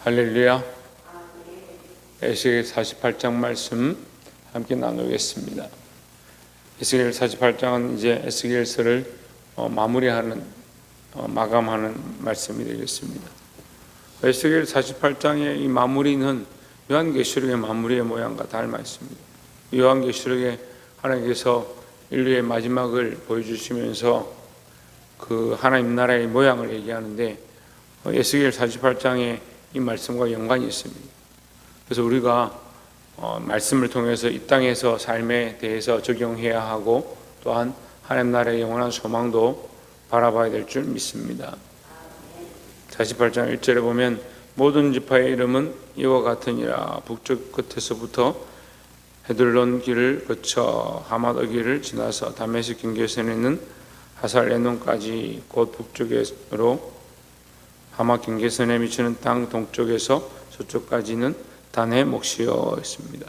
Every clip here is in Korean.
할렐루야. 에스겔 48장 말씀 함께 나누겠습니다. 에스겔 48장은 이제 에스겔서를 마감하는 말씀이 되겠습니다. 에스겔 48장의 이 마무리는 요한계시록의 마무리의 모양과 닮아 있습니다. 요한계시록에 하나님께서 인류의 마지막을 보여주시면서 그 하나님 나라의 모양을 얘기하는데 에스겔 48장에 이 말씀과 연관이 있습니다. 그래서 우리가 말씀을 통해서 이 땅에서 삶에 대해서 적용해야 하고 또한 하나님 나라의 영원한 소망도 바라봐야 될 줄 믿습니다. 48장 1절에 보면 모든 지파의 이름은 이와 같으니라. 북쪽 끝에서부터 헤들론 길을 거쳐 하마더 길을 지나서 다메섹 경계선에 있는 하살 에논까지 곧 북쪽으로 하마 경계선에 미치는 땅 동쪽에서 서쪽까지는 단의 몫이여 있습니다.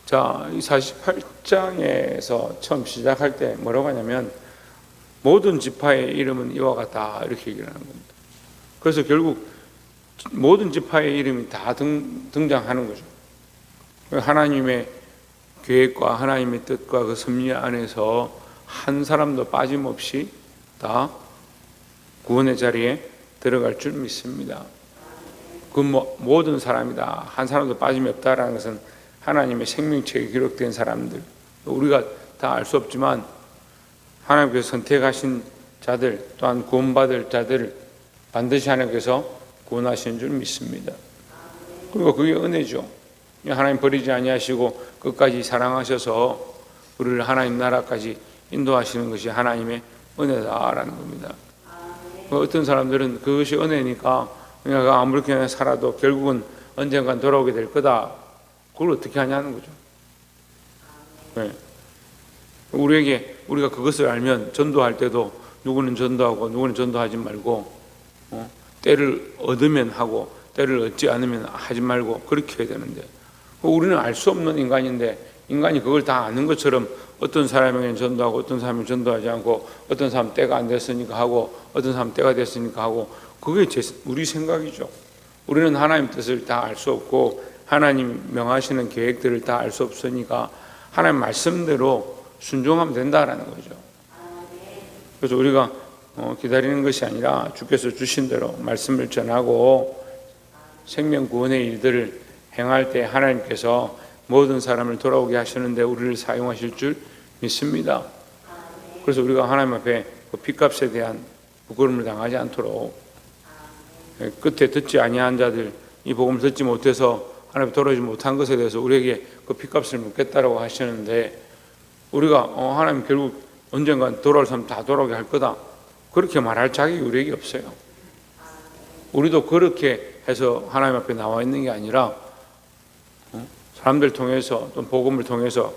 자, 이 48장에서 처음 시작할 때 뭐라고 하냐면 모든 지파의 이름은 이와 같다 이렇게 얘기를 하는 겁니다. 그래서 결국 모든 지파의 이름이 다 등장하는 거죠. 하나님의 계획과 하나님의 뜻과 그 섭리 안에서 한 사람도 빠짐없이 다 구원의 자리에 들어갈 줄 믿습니다. 그 모든 사람이다. 한 사람도 빠짐이 없다라는 것은 하나님의 생명책에 기록된 사람들, 우리가 다 알 수 없지만 하나님께서 선택하신 자들, 또한 구원받을 자들을 반드시 하나님께서 구원하시는 줄 믿습니다. 그리고 그게 은혜죠. 하나님 버리지 아니하시고 끝까지 사랑하셔서 우리를 하나님 나라까지 인도하시는 것이 하나님의 은혜다라는 겁니다. 어떤 사람들은 그것이 은혜니까 내가 아무렇게나 살아도 결국은 언젠간 돌아오게 될 거다. 그걸 어떻게 하냐는 거죠. 네. 우리가 그것을 알면 전도할 때도 누구는 전도하고 누구는 전도하지 말고 때를 얻으면 하고 때를 얻지 않으면 하지 말고 그렇게 해야 되는데 우리는 알 수 없는 인간인데 인간이 그걸 다 아는 것처럼 어떤 사람에게는 전도하고 어떤 사람은 전도하지 않고 어떤 사람은 때가 안 됐으니까 하고 어떤 사람은 때가 됐으니까 하고 그게 우리 생각이죠. 우리는 하나님 뜻을 다 알 수 없고 하나님 명하시는 계획들을 다 알 수 없으니까 하나님 말씀대로 순종하면 된다라는 거죠. 그래서 우리가 기다리는 것이 아니라 주께서 주신 대로 말씀을 전하고 생명 구원의 일들을 행할 때 하나님께서 모든 사람을 돌아오게 하시는데 우리를 사용하실 줄 믿습니다. 그래서 우리가 하나님 앞에 그 핏값에 대한 부끄러움을 당하지 않도록 끝에 듣지 아니한 자들, 이 복음을 듣지 못해서 하나님 돌아오지 못한 것에 대해서 우리에게 그 핏값을 묻겠다라고 하시는데 우리가 하나님 결국 언젠간 돌아올 사람 다 돌아오게 할 거다 그렇게 말할 자격이 우리에게 없어요. 우리도 그렇게 해서 하나님 앞에 나와 있는 게 아니라 사람들 통해서 또 복음을 통해서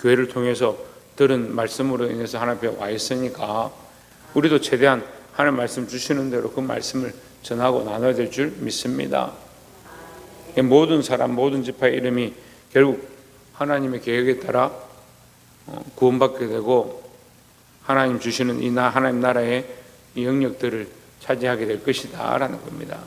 교회를 통해서 들은 말씀으로 인해서 하나님 앞에 와 있으니까 우리도 최대한 하나님 말씀 주시는 대로 그 말씀을 전하고 나눠야 될 줄 믿습니다. 모든 사람 모든 지파의 이름이 결국 하나님의 계획에 따라 구원받게 되고 하나님 주시는 하나님 나라의 이 영역들을 차지하게 될 것이다 라는 겁니다.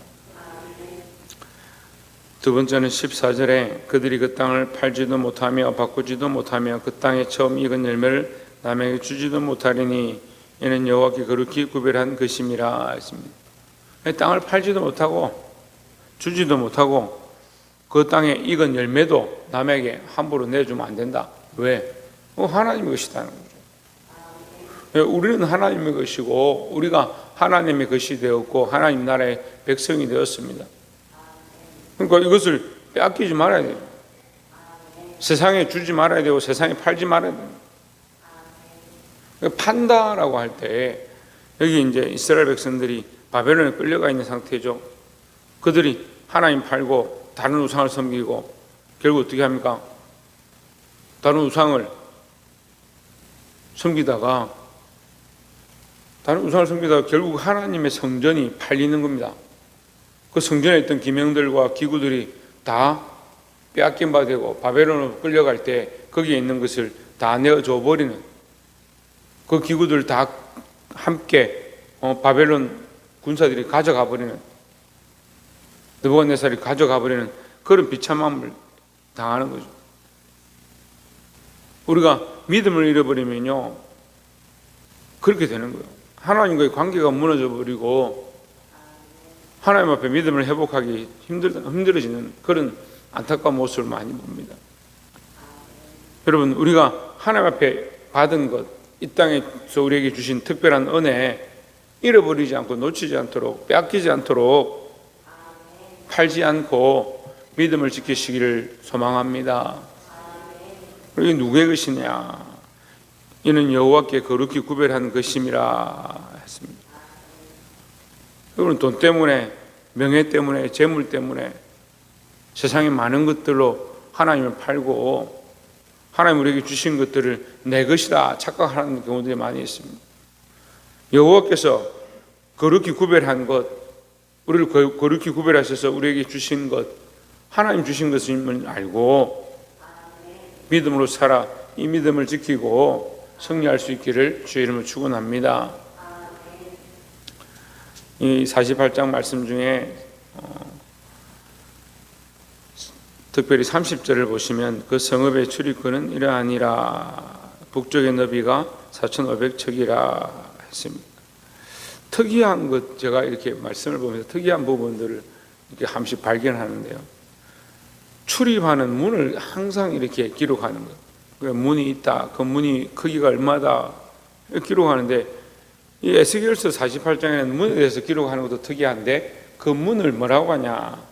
두 번째는 14절에 그들이 그 땅을 팔지도 못하며 바꾸지도 못하며 그 땅에 처음 익은 열매를 남에게 주지도 못하리니 이는 여호와께 거룩히 구별한 것임이라 했습니다. 땅을 팔지도 못하고 주지도 못하고 그 땅에 익은 열매도 남에게 함부로 내주면 안 된다. 왜? 하나님의 것이다는 거죠. 우리는 하나님의 것이고 우리가 하나님의 것이 되었고 하나님 나라의 백성이 되었습니다. 그러니까 이것을 빼앗기지 말아야 돼요. 세상에 주지 말아야 되고 세상에 팔지 말아야 돼요. 판다라고 할 때 여기 이제 이스라엘 백성들이 바벨론에 끌려가 있는 상태죠. 그들이 하나님 팔고 다른 우상을 섬기고 결국 어떻게 합니까? 다른 우상을 섬기다가 결국 하나님의 성전이 팔리는 겁니다. 그 성전에 있던 기명들과 기구들이 다 빼앗긴 바 되고 바벨론으로 끌려갈 때 거기에 있는 것을 다 내어줘 버리는 그 기구들 다 함께 바벨론 군사들이 가져가 버리는 느부갓네살이 가져가 버리는 그런 비참함을 당하는 거죠. 우리가 믿음을 잃어버리면요, 그렇게 되는 거예요. 하나님과의 관계가 무너져 버리고 하나님 앞에 믿음을 회복하기 힘들어지는 그런 안타까운 모습을 많이 봅니다. 여러분, 우리가 하나님 앞에 받은 것, 이 땅에서 우리에게 주신 특별한 은혜 잃어버리지 않고 놓치지 않도록, 빼앗기지 않도록, 팔지 않고 믿음을 지키시기를 소망합니다. 이게 누구의 것이냐? 이는 여호와께 거룩히 구별한 것임이라 했습니다. 여러분, 돈 때문에, 명예 때문에, 재물 때문에 세상의 많은 것들로 하나님을 팔고 하나님 우리에게 주신 것들을 내 것이다 착각하는 경우들이 많이 있습니다. 여호와께서 거룩히 구별한 것, 우리를 거룩히 구별하셔서 우리에게 주신 것, 하나님 주신 것임을 알고 믿음으로 살아 이 믿음을 지키고 승리할 수 있기를 주의 이름으로 축원합니다. 이 48장 말씀 중에 특별히 30절을 보시면 그 성읍의 출입구는 이러하니라. 북쪽의 너비가 4,500척이라 했습니다. 특이한 것, 제가 이렇게 말씀을 보면서 특이한 부분들을 이렇게 한 번씩 발견하는데요. 출입하는 문을 항상 이렇게 기록하는 거예요. 문이 있다, 그 문이 크기가 얼마다 기록하는데, 이 에스겔서 48장에는 문에 대해서 기록하는 것도 특이한데 그 문을 뭐라고 하냐?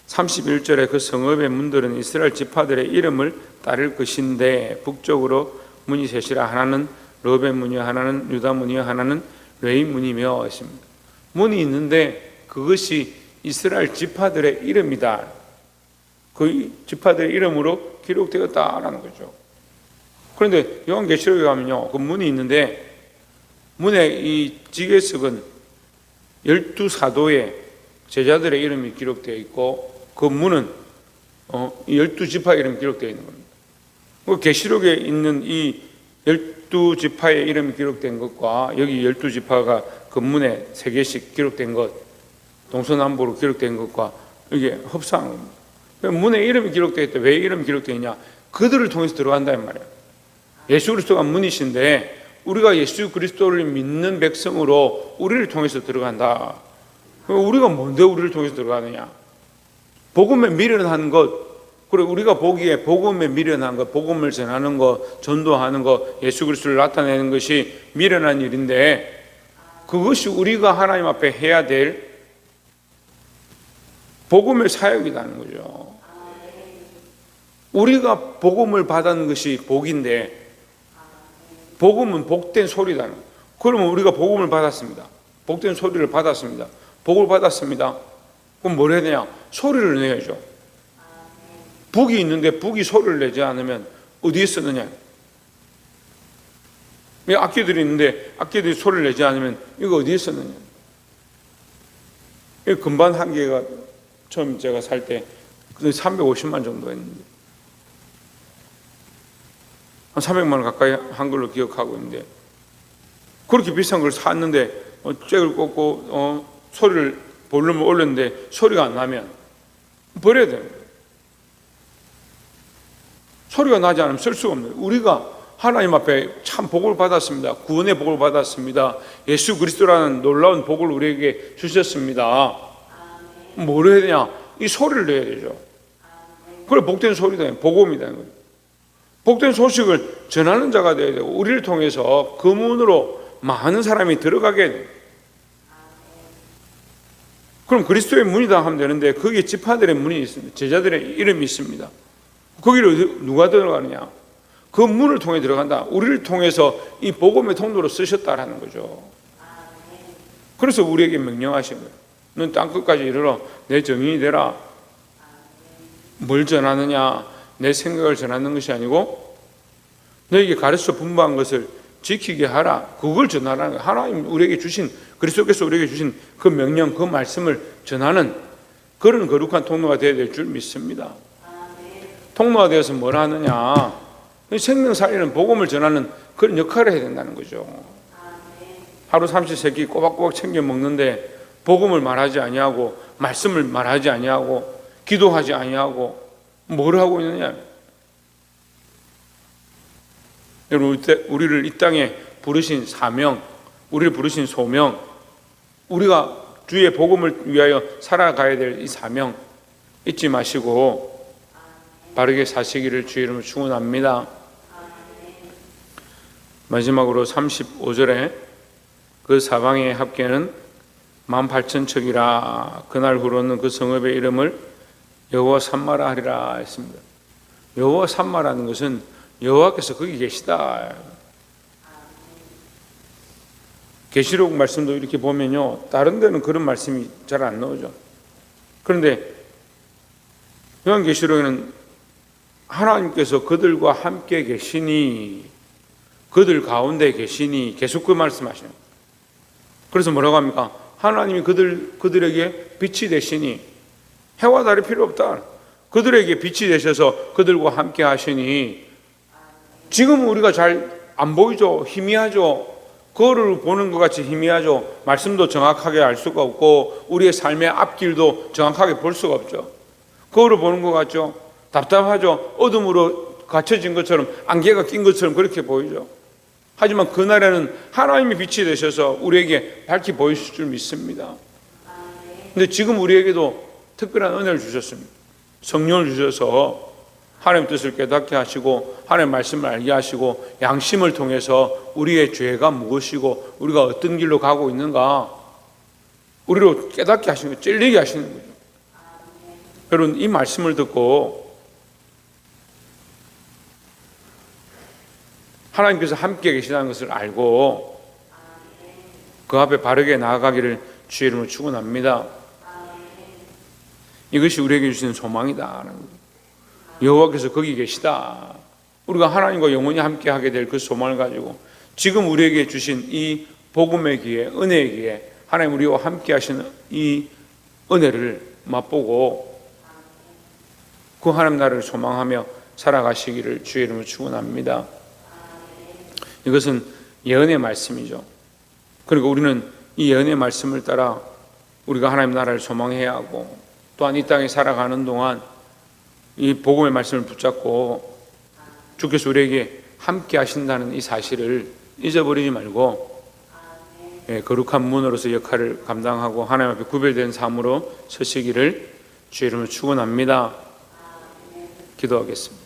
31절에 그 성읍의 문들은 이스라엘 지파들의 이름을 따를 것인데 북쪽으로 문이 셋이라. 하나는 르벤 문이요, 하나는 유다 문이요, 하나는 레위 문이며 했습니다. 문이 있는데 그것이 이스라엘 지파들의 이름이다. 그 지파들의 이름으로 기록되었다라는 거죠. 그런데 요한계시록에 가면요, 그 문이 있는데 문의 이 지게석은 12사도의 제자들의 이름이 기록되어 있고 그 문은 12지파 이름이 기록되어 있는 겁니다. 그 계시록에 있는 이 12지파의 이름이 기록된 것과 여기 12지파가 그 문에 3개씩 기록된 것, 동서남북으로 기록된 것과 이게 흡사한 겁니다. 문에 이름이 기록되어 있다. 왜 이름이 기록되어 있냐? 그들을 통해서 들어간다는 말이에요. 예수 그리스도가 문이신데 우리가 예수 그리스도를 믿는 백성으로 우리를 통해서 들어간다. 우리가 뭔데 우리를 통해서 들어가느냐? 복음에 미련한 것, 그리고 우리가 보기에 복음에 미련한 것, 복음을 전하는 것, 전도하는 것, 예수 그리스도를 나타내는 것이 미련한 일인데 그것이 우리가 하나님 앞에 해야 될 복음의 사역이라는 거죠. 우리가 복음을 받은 것이 복인데 복음은 복된 소리다는 거예요. 그러면 우리가 복음을 받았습니다. 복된 소리를 받았습니다. 복을 받았습니다. 그럼 뭘 해야 되냐? 소리를 내야죠. 북이 있는데 북이 소리를 내지 않으면 어디에 쓰느냐? 악기들이 있는데 악기들이 소리를 내지 않으면 이거 어디에 쓰느냐? 이 금반 한 개가 처음 제가 살 때 350만 정도 했는데 한 300만 원 가까이 한 걸로 기억하고 있는데 그렇게 비싼 걸 샀는데 잭을 꽂고 소리를 볼륨을 올렸는데 소리가 안 나면 버려야 돼요. 소리가 나지 않으면 쓸 수가 없는 거예요. 우리가 하나님 앞에 참 복을 받았습니다. 구원의 복을 받았습니다. 예수 그리스도라는 놀라운 복을 우리에게 주셨습니다. 뭘 해야 되냐? 이 소리를 내야 되죠. 그래 복된 소리다. 복음이다. 복된 소식을 전하는 자가 되어야 되고 우리를 통해서 그 문으로 많은 사람이 들어가게 돼요. 그럼 그리스도의 문이다 하면 되는데 거기에 지파들의 문이 있습니다. 제자들의 이름이 있습니다. 거기를 누가 들어가느냐? 그 문을 통해 들어간다. 우리를 통해서 이 복음의 통로로 쓰셨다라는 거죠. 그래서 우리에게 명령하신 거예요. 넌 땅끝까지 이르러 내 증인이 되라. 뭘 전하느냐? 내 생각을 전하는 것이 아니고 너에게 가르쳐 분부한 것을 지키게 하라. 그걸 전하라는 거예요. 하나님 우리에게 주신, 그리스도께서 우리에게 주신 그 명령, 그 말씀을 전하는 그런 거룩한 통로가 되어야 될 줄 믿습니다. 통로가 되어서 뭘 하느냐? 생명 살리는 복음을 전하는 그런 역할을 해야 된다는 거죠. 하루 30세끼 꼬박꼬박 챙겨 먹는데 복음을 말하지 아니하고 말씀을 말하지 아니하고 기도하지 아니하고 뭘 하고 있느냐? 여러분, 우리를 이 땅에 부르신 사명, 우리를 부르신 소명, 우리가 주의 복음을 위하여 살아가야 될 이 사명 잊지 마시고 바르게 사시기를 주의 이름으로 축원합니다. 마지막으로 35절에 그 사방의 합계는 18,000척이라 그날 후로는 그 성읍의 이름을 여호와 삼마라 하리라 했습니다. 여호와 삼마라는 것은 여호와께서 거기 계시다. 계시록 말씀도 이렇게 보면요, 다른 데는 그런 말씀이 잘 안 나오죠. 그런데 요한계시록에는 하나님께서 그들과 함께 계시니, 그들 가운데 계시니 계속 그 말씀하시는 거예요. 그래서 뭐라고 합니까? 하나님이 그들에게 빛이 되시니, 해와 달이 필요 없다. 그들에게 빛이 되셔서 그들과 함께 하시니, 지금 우리가 잘 안 보이죠? 희미하죠? 거울을 보는 것 같이 희미하죠? 말씀도 정확하게 알 수가 없고 우리의 삶의 앞길도 정확하게 볼 수가 없죠. 거울을 보는 것 같죠? 답답하죠? 어둠으로 갇혀진 것처럼, 안개가 낀 것처럼 그렇게 보이죠. 하지만 그날에는 하나님이 빛이 되셔서 우리에게 밝히 보이실 줄 믿습니다. 근데 지금 우리에게도 특별한 은혜를 주셨습니다. 성령을 주셔서 하나님 뜻을 깨닫게 하시고 하나님 말씀을 알게 하시고 양심을 통해서 우리의 죄가 무엇이고 우리가 어떤 길로 가고 있는가 우리로 깨닫게 하시는 거예요. 찔리게 하시는 거죠. 여러분, 이 말씀을 듣고 하나님께서 함께 계시다는 것을 알고 그 앞에 바르게 나아가기를 주의 이름으로 축원합니다. 이것이 우리에게 주시는 소망이다. 여호와께서 거기 계시다. 우리가 하나님과 영원히 함께 하게 될 그 소망을 가지고 지금 우리에게 주신 이 복음의 기회, 은혜의 기회, 하나님 우리와 함께 하시는 이 은혜를 맛보고 그 하나님 나라를 소망하며 살아가시기를 주의 이름으로 축원합니다. 이것은 예언의 말씀이죠. 그리고 우리는 이 예언의 말씀을 따라 우리가 하나님 나라를 소망해야 하고 또한 이 땅에 살아가는 동안 이 복음의 말씀을 붙잡고 주께서 우리에게 함께 하신다는 이 사실을 잊어버리지 말고 거룩한 문으로서 역할을 감당하고 하나님 앞에 구별된 삶으로 서시기를 주의 이름으로 축원합니다. 기도하겠습니다.